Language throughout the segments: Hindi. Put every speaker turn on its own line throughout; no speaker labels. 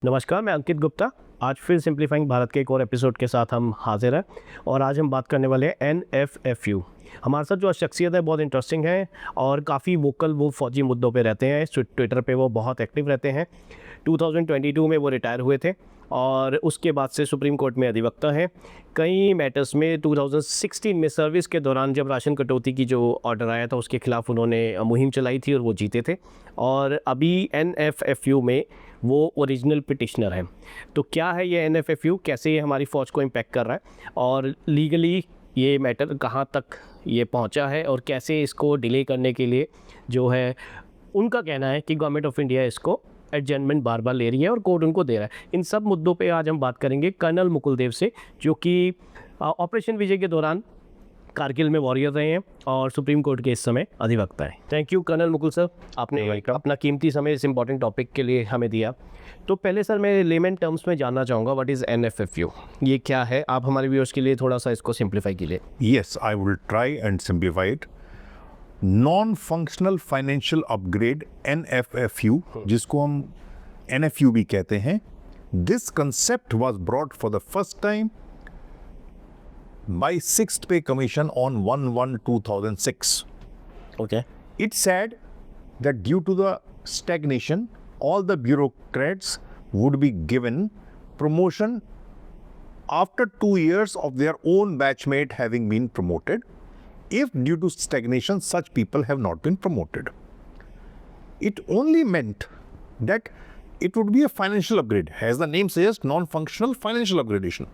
नमस्कार, मैं अंकित गुप्ता। आज फिर सिंप्लीफाइंग भारत के एक और एपिसोड के साथ हम हाजिर हैं और आज हम बात करने वाले हैं एनएफएफयू। हमारे साथ जो शख्सियत है बहुत इंटरेस्टिंग है और काफ़ी वोकल वो फौजी मुद्दों पे रहते हैं। ट्विटर पे वो बहुत एक्टिव रहते हैं। 2022 में वो रिटायर हुए थे और उसके बाद से सुप्रीम कोर्ट में अधिवक्ता हैं। कई मैटर्स में 2016 में सर्विस के दौरान जब राशन कटौती की जो ऑर्डर आया था उसके खिलाफ उन्होंने मुहिम चलाई थी और वो जीते थे। और अभी एनएफएफयू में वो ओरिजिनल पिटिशनर हैं। तो क्या है ये एनएफएफयू, कैसे ये हमारी फ़ौज को इम्पेक्ट कर रहा है और लीगली ये मैटर कहाँ तक ये पहुँचा है और कैसे इसको डिले करने के लिए जो है उनका कहना है कि गवर्नमेंट ऑफ इंडिया इसको एडजमेंट बार बार ले रही है और कोर्ट उनको दे रहा है। इन सब मुद्दों पे आज हम बात करेंगे कर्नल मुकुल देव से, जो कि ऑपरेशन विजय के दौरान कारगिल में वॉरियर रहे हैं और सुप्रीम कोर्ट के इस समय अधिवक्ता हैं। Thank you colonel Mukul sir, आपने अपना कीमती समय इस इम्पॉर्टेंट टॉपिक के लिए हमें दिया। तो पहले सर मैं लेमन टर्म्स में जानना चाहूँगा व्हाट इज़ एनएफएफयू, ये क्या है? आप हमारे व्यूअर्स के लिए थोड़ा सा इसको सिंप्लीफाई कीजिए।
Yes, I will try and simplify it. Non-functional Financial Upgrade (NFFU), जिसको हम NFU भी कहते हैं, this concept was brought for the first time by 6th Pay Commission on 1/1/2006.
Okay.
It said that due to the stagnation, all the bureaucrats would be given promotion after 2 years of their own batchmate having been promoted, if due to stagnation such people have not been promoted. It only meant that it would be a financial upgrade, as the name says, non-functional financial upgradation.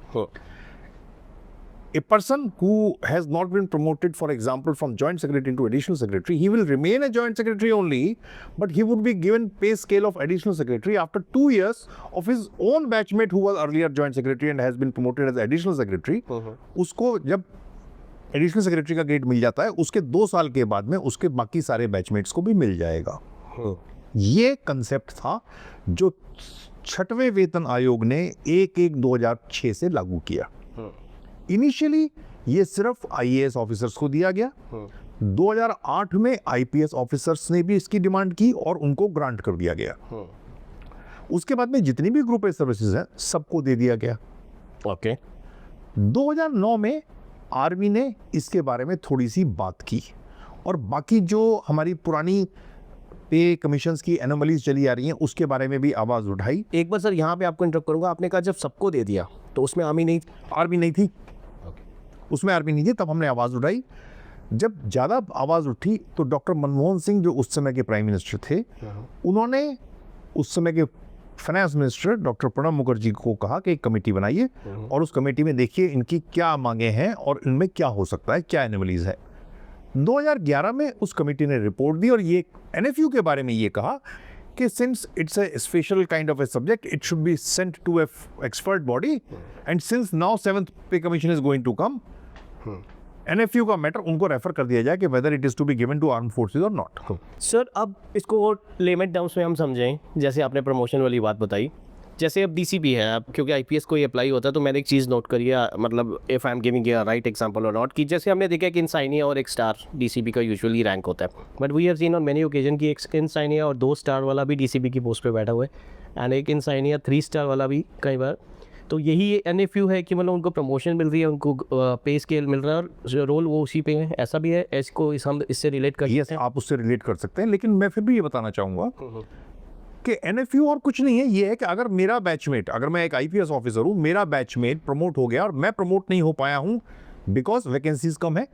A person who has not been promoted, for example, from joint secretary to additional secretary, he will remain a joint secretary only, but he would be given pay scale of additional secretary after 2 years of his own batchmate who was earlier joint secretary and has been promoted as additional secretary. उसको जब एडिशनल सेक्रेटरी का ग्रेड मिल जाता है, उसके 2 साल के बाद में उसके बाकी सारे बैचमेट्स को भी मिल जाएगा। ये कंसेप्ट था जो 6वें वेतन आयोग ने 1/1/2006 से लागू किया। इनिशियली ये सिर्फ आईएएस ऑफिसर्स को दिया गया। 2008 में आईपीएस ऑफिसर्स ने भी इसकी डिमांड की और उनको ग्रांट कर दिया गया। उसके बाद में जितनी भी ग्रुप ए सर्विसेज हैं सबको दे दिया गया।
ओके।
2009 में आर्मी ने इसके बारे में थोड़ी सी बात की और बाकी जो हमारी पुरानी पे कमीशंस की एनोमलीज चली आ रही हैं उसके बारे में भी आवाज़ उठाई।
एक बार सर यहाँ पे आपको इंटरप्ट करूँगा, आपने कहा जब सबको दे दिया तो उसमें आर्मी नहीं
थी, उसमें आर्मी नहीं थी, तब हमने आवाज़ उठाई। जब ज़्यादा आवाज़ उठी तो डॉक्टर मनमोहन सिंह जो उस समय के प्राइम मिनिस्टर थे, उन्होंने उस समय के finance minister doctor Pranab Mukherjee को कहा कि एक कमेटी बनाइए और उस कमेटी में देखिए इनकी क्या मांगे हैं और इनमें क्या हो सकता है, क्या एनोमलीज है। 2011 में उस कमेटी ने रिपोर्ट दी और ये एनएफयू के बारे में ये कहा कि since it's a special kind of a subject it should be sent to a expert body and since now 7th pay commission is going to come, NFU का मैटर उनको रेफर कर दिया जाए कि whether it is to be given to arm forces और नॉट।
सर अब इसको लेमन टर्म्स में हम समझें, जैसे आपने प्रमोशन वाली बात बताई, जैसे अब डीसीपी है, अब क्योंकि आईपीएस को ये अप्लाई होता है तो मैंने एक चीज़ नोट करी है, मतलब if I am giving a right example और नॉट, कि जैसे हमने देखा कि इंसानिया और एक स्टार डीसीपी का यूजुअली रैंक होता है, but we have seen on many occasion कि एक इंसानिया और 2 स्टार वाला भी डीसीपी की पोस्ट पे बैठा हुआ है एंड एक इंसानिया 3 स्टार वाला भी कई बार। तो यही एनएफयू है कि मतलब उनको प्रमोशन मिल रही है, उनको पे स्केल मिल रहा है और रोल वो उसी पे है, ऐसा भी है? इसको हम इससे रिलेट कर
सकते हैं? आप उससे रिलेट कर सकते हैं, लेकिन मैं फिर भी ये बताना चाहूँगा कि एनएफयू और कुछ नहीं है। ये है कि अगर मेरा बैचमेट, अगर मैं एक आईपीएस ऑफिसर हूँ, मेरा बैचमेट प्रमोट हो गया और मैं प्रमोट नहीं हो पाया हूँ बिकॉज वैकेंसीज कम है,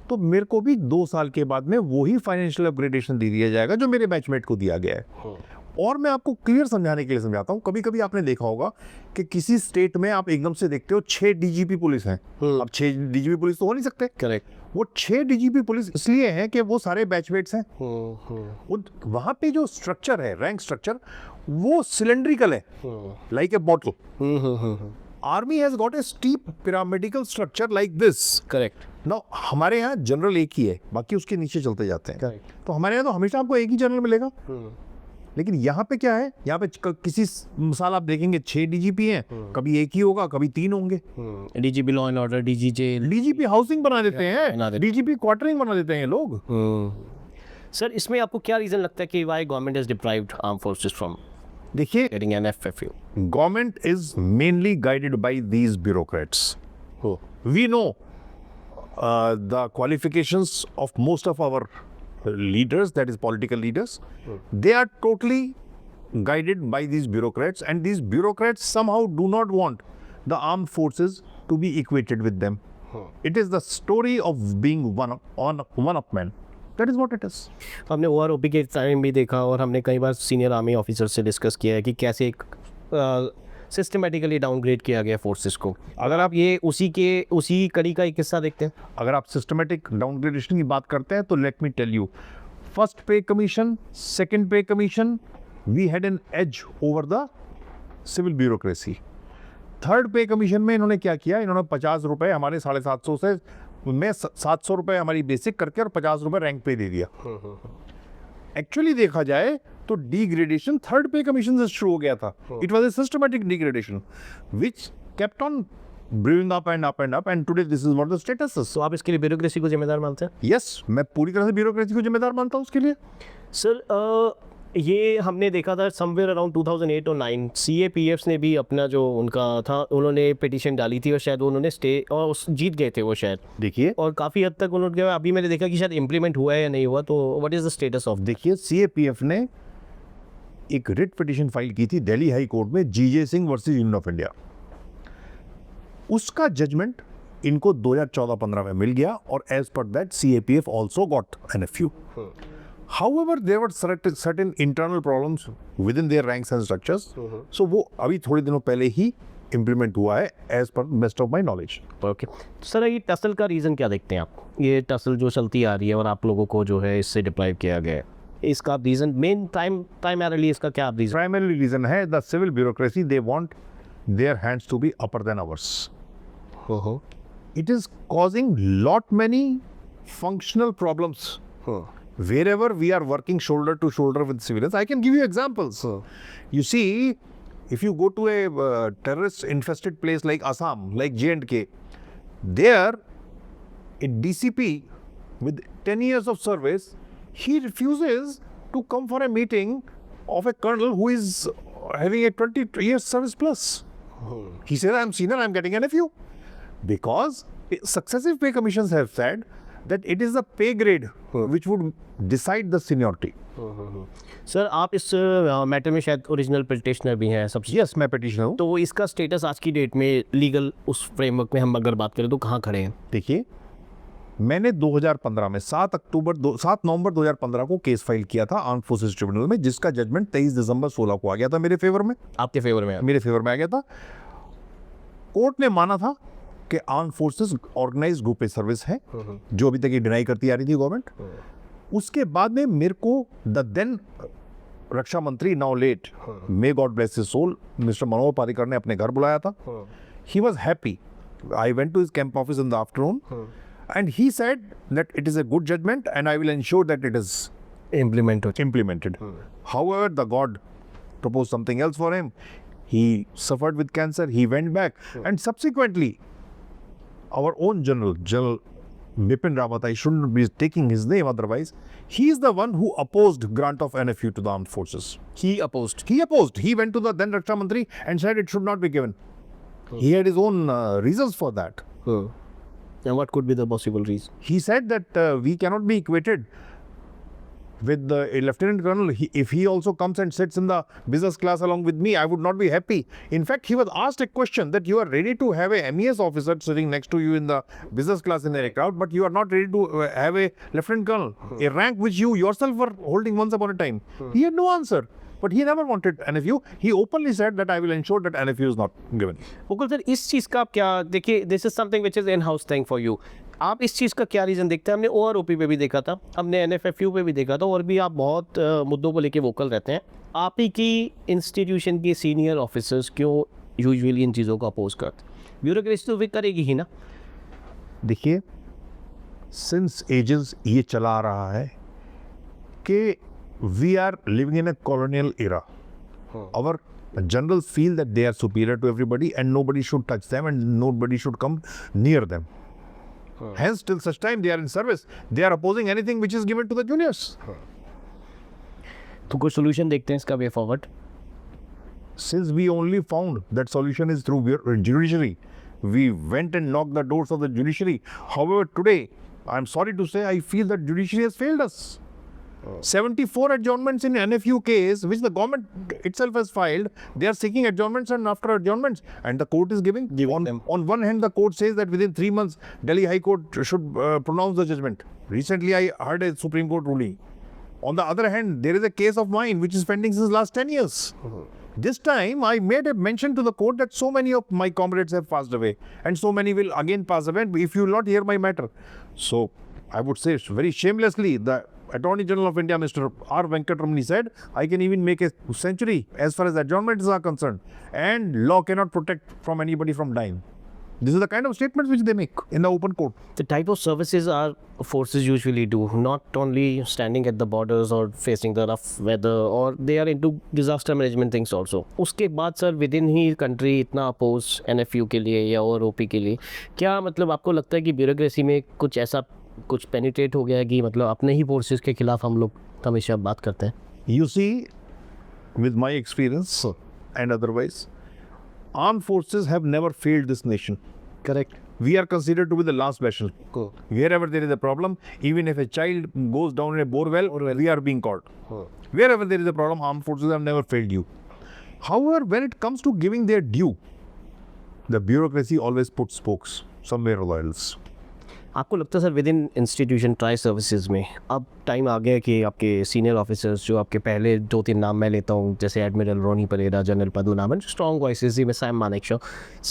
तो मेरे को भी 2 साल के बाद में वही फाइनेंशियल अपग्रेडेशन दे दिया जाएगा जो मेरे बैचमेट को दिया गया है। और मैं आपको क्लियर समझाने के लिए समझाता हूँ। कभी कभी आपने देखा होगा कि किसी स्टेट में आप एकदम से देखते हो 6 डीजीपी पुलिस हैं। अब 6 डीजीपी पुलिस तो हो नहीं सकते।
करेक्ट।
वो 6 डीजीपी पुलिस इसलिए हैं कि वो सारे बैचमेट्स हैं। वहाँ पे जो स्ट्रक्चर है, रैंक स्ट्रक्चर, वो सिलेंड्रिकल है, like a bottle. Army has got a steep pyramidical structure like this.
Correct.
Now हमारे यहाँ जनरल एक ही है, बाकी उसके नीचे चलते जाते हैं।
करेक्ट।
तो हमारे यहाँ तो हमेशा आपको एक ही जनरल मिलेगा। लेकिन यहाँ पे क्या है, यहाँ पे किसी मिसाल आप देखेंगे 6 डीजीपी हैं, कभी एक ही होगा, कभी 3 होंगे।
DGP law and order, DGJ,
DGP housing बना देते हैं, डीजीपी क्वार्टरिंग बना देते हैं लोग।
सर इसमें आपको क्या रीज़न लगता है कि why government has deprived arm forces from
देखिए,
getting an FFU?
government is mainly guided by these bureaucrats. We know the qualifications of most of our leaders, that is political leaders. They are totally guided by these bureaucrats, and these bureaucrats somehow do not want the armed forces to be equated with them. It is the story of being one up man. That is what it is.
हमने OROP के टाइम भी देखा और हमने कई बार सीनियर आर्मी ऑफिसर से डिस्कस किया है कि कैसे एक सिस्टमेटिकली डाउनग्रेड किया गया फोर्सेस को। अगर आप ये उसी कड़ी का एक हिस्सा देखते हैं।
अगर आप सिस्टमेटिक डाउनग्रेडेशन की बात करते हैं तो let me tell you, first pay commission, second pay commission, we had an edge over the civil bureaucracy. Third pay commission में इन्होंने क्या किया, इन्होंने 50 रुपए हमारे 750 से में 700 रुपए हमारी बेसिक करके और 50 रुपए रैंक पे दे दिया। एक्चुअली देखा जाए तो डिग्रेडेशन थर्ड पे कमीशन से शुरू हो गया था। It was a systematic degradation which kept on brewing up and up and up, and today this is what the status is.
तो आप इसके लिए ब्यूरोक्रेसी को जिम्मेदार मानते हैं?
यस, मैं पूरी तरह से ब्यूरोक्रेसी को जिम्मेदार मानता हूँ उसके लिए।
सर ये हमने देखा था समवेयर अराउंड 2008 और 9 CAPF ने भी अपना जो उनका था, उन्होंने पिटीशन डाली थी और शायद उन्होंने स्टे और जीत गए थे वो शायद।
देखिए,
और काफ़ी हद तक उन्होंने, अभी मैंने देखा कि शायद इम्प्लीमेंट हुआ है या नहीं हुआ, तो what is the status of?
देखिए, CAPF ने एक रिट पिटीशन फाइल की थी दिल्ली हाई कोर्ट में, GJ Singh versus Union of India. उसका जजमेंट इनको 2014-15 में मिल गया और as per that CAPF also got NFU. However, there were certain internal problems within their ranks and structures. So वो अभी थोड़े दिनों पहले ही इम्प्लीमेंट हुआ है as per best of my knowledge.
Okay sir, ये टसल का रीज़न क्या देखते हैं आप? ये टसल जो चलती आ रही है और आप लोगों को जो है इससे डिप्राइव किया गया है, इसका रीज़न मेन प्राइमरली इसका क्या रीज़न?
प्राइमरी रीजन है the civil bureaucracy, they want their hands to be upper than ours. It is causing lot many functional problems. Wherever we are working shoulder to shoulder with civilians, I can give you examples. You see, if you go to a terrorist infested place like Assam, like J&K, there a DCP with 10 years of service, he refuses to come for a meeting of a colonel who is having a 20 years service plus. He says, I'm senior, I'm getting NFU. Because successive pay commissions have said that it is the pay grade which would decide the seniority.
Sir आप इस मैटर में शायद ओरिजिनल पिटिशनर भी हैं सबसे।
Yes, मैं petitioner हूँ।
तो इसका स्टेटस आज की डेट में लीगल उस फ्रेमवर्क में हम अगर बात करें तो कहाँ खड़े हैं?
देखिए, मैंने 2015 में 7 नवंबर 2015 को केस फाइल किया था आर्म्ड फोर्सेस ट्रिब्यूनल में, जिसका जजमेंट 23 दिसंबर 16 को आ गया था मेरे फेवर में।
आपके फेवर में?
मेरे फेवर में आ गया था। कोर्ट ने माना था कि arm forces organise group A service है, जो अभी तक ये डिनाई करती आ रही थी गवर्नमेंट। उसके बाद में मेरे को द देन रक्षा मंत्री, now late, may God bless his soul, mister Manohar Parrikar ने अपने घर बुलाया था। He was happy. I went to his camp office in the afternoon and he said that it is a good judgement and I will ensure that it is implemented. However, the God proposed something else for him. He suffered with cancer. He went back, and subsequently, our own General Bipin Rawat, I shouldn't be taking his name otherwise, he is the one who opposed grant of NFU to the armed forces.
He opposed.
He went to the then Raksha Mantri and said it should not be given. He had his own reasons for that.
And what could be the possible reason?
He said that we cannot be equated with a lieutenant colonel. If he also comes and sits in the business class along with me, I would not be happy. In fact, he was asked a question that you are ready to have a MES officer sitting next to you in the business class in the aircraft, but you are not ready to have a lieutenant colonel, a rank which you yourself were holding once upon a time. He had no answer. But he never wanted NFU. He openly said that I will ensure that NFU is not given.
Mukul sir, इस चीज़ का आप क्या देखिए, this is something which is in house thing for you. आप इस चीज़ का क्या रीज़न देखते हैं? हमने OROP पे भी देखा था, हमने NFFU पे भी देखा था, और भी आप बहुत मुद्दों को लेके वोकल रहते हैं। आप ही की इंस्टीट्यूशन के सीनियर ऑफिसर्स क्यों यूजुअली इन चीज़ों को अपोज करते? ब्यूरोक्रेसी तो वे करेगी ही ना।
देखिए, सिंस एजेस ये चला आ रहा है कि we are living in a colonial era. Our generals feel that they are superior to everybody and nobody should touch them and nobody should come near them. Hence, till such time they are in service, they are opposing anything which is given to the juniors.
तो कोई सोल्यूशन देखते हैं इसका way forward?
since we only found that solution is through judiciary, we went and knocked the doors of the judiciary. However, today, I'm sorry to say, I feel that judiciary has failed us. 74 adjournments in NFU case, which the government itself has filed. They are seeking adjournments and after adjournments, and the court is giving
them.
On one hand, the court says that within 3 months, Delhi High Court should pronounce the judgment. Recently, I heard a Supreme Court ruling. On the other hand, there is a case of mine which is pending since last 10 years. This time, I made a mention to the court that so many of my comrades have passed away, and so many will again pass away if you will not hear my matter. So, I would say very shamelessly, the Attorney General of India, Mr. R. Venkatramani said, I can even make a century as far as adjournments are concerned, and law cannot protect from anybody from dying. This is the kind of statements which they make in the open court.
The type of services our forces usually do, not only standing at the borders or facing the rough weather, or they are into disaster management things also. उसके बाद sir with in he country इतना अपोज NFU के लिए या और OP के लिए, क्या मतलब आपको लगता है कि ब्यूरोक्रेसी में कुछ ऐसा कुछ पेनिट्रेट हो गया है कि मतलब अपने ही फोर्सेस के खिलाफ हम लोग हमेशा बात करते हैं?
You see, with my experience and otherwise, armed forces have never failed this nation.
Correct.
We are considered to be the last vessel. Wherever there is a problem, even if a child goes down in a bore well, we are being called. Wherever there is a problem, armed forces have never failed you. However, when it comes to giving their due, the bureaucracy always puts spokes somewhere or else.
आपको लगता है sir with in institution tri services में अब टाइम आ गया कि आपके सीनियर ऑफिसर्स जो आपके पहले 2-3 नाम मैं लेता हूँ, जैसे admiral Ronnie Pereira, general Padmanabhan, strong voices, में Sam Manekshaw,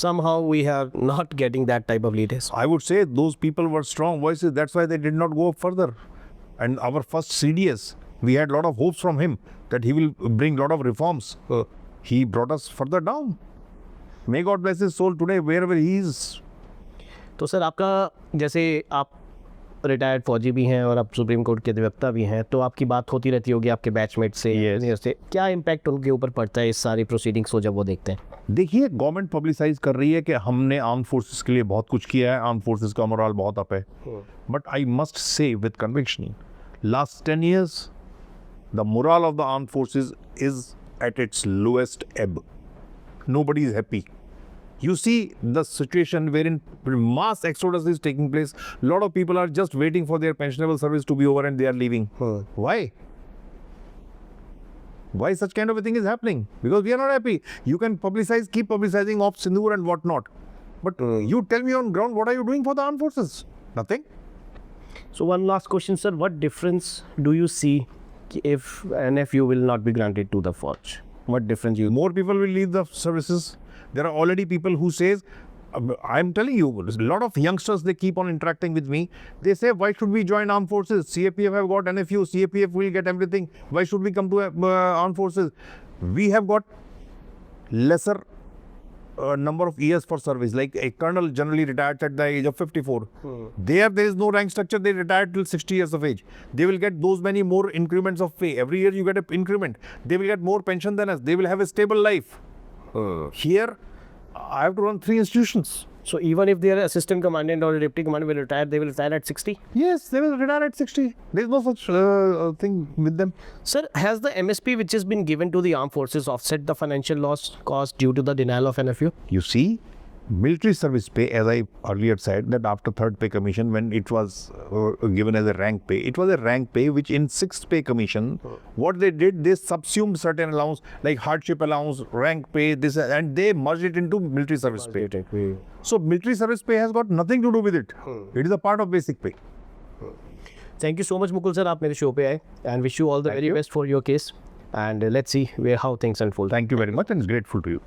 somehow we are not getting that type of leaders?
I would say those people were strong voices. That's why they did not go further. And our first CDS, we had a lot of hopes from him that he will bring a lot of reforms. He brought us further down. May God bless his soul today, wherever he is.
तो सर आपका जैसे आप रिटायर्ड फौजी भी हैं और आप सुप्रीम कोर्ट के अधिवक्ता भी हैं, तो आपकी बात होती रहती होगी आपके बैचमेट से, से क्या इम्पैक्ट उनके ऊपर पड़ता है इस सारी प्रोसीडिंग्स को जब वो देखते हैं?
देखिए, गवर्नमेंट पब्लिसाइज कर रही है कि हमने आर्म फोर्सेस के लिए बहुत कुछ किया है, आर्म फोर्सेस का मोरल बहुत अप है. But I must say with conviction, last 10 years the moral of the arm forces is at its lowest एब. Nobody is happy. You see the situation wherein mass exodus is taking place. A lot of people are just waiting for their pensionable service to be over and they are leaving. Why? Why such kind of a thing is happening? Because we are not happy. You can publicize, keep publicizing of Sindoor and whatnot. But you tell me on ground, what are you doing for the armed forces? Nothing.
So one last question, sir. What difference do you see if NFU will not be granted to the forge? What difference you?
More people will leave the services. There are already people who says, I'm telling you, a lot of youngsters, they keep on interacting with me. They say, why should we join armed forces? CAPF have got NFU, CAPF will get everything. Why should we come to armed forces? We have got lesser number of years for service. Like a colonel generally retires at the age of 54. There is no rank structure. They retire till 60 years of age. They will get those many more increments of pay. Every year you get an increment. They will get more pension than us. They will have a stable life. Here, I have to run 3 institutions.
So even if their assistant commandant or deputy commandant will retire, they will retire at 60?
Yes, they will retire at 60. There is no such thing with them.
Sir, has the MSP which has been given to the armed forces offset the financial loss caused due to the denial of NFU?
You see, military service pay, as I earlier said, that after 3rd pay commission, when it was given as a rank pay, it was a rank pay which in 6th pay commission, what they did, they subsumed certain allowance like hardship allowance, rank pay, this, and they merged it into military service pay. So military service pay has got nothing to do with it. It is a part of basic pay.
Thank you so much, Mukul sir, आप मेरे शो पे आए, and wish you all the very best for your case, and let's see how things unfold.
Thank you very much and grateful to you.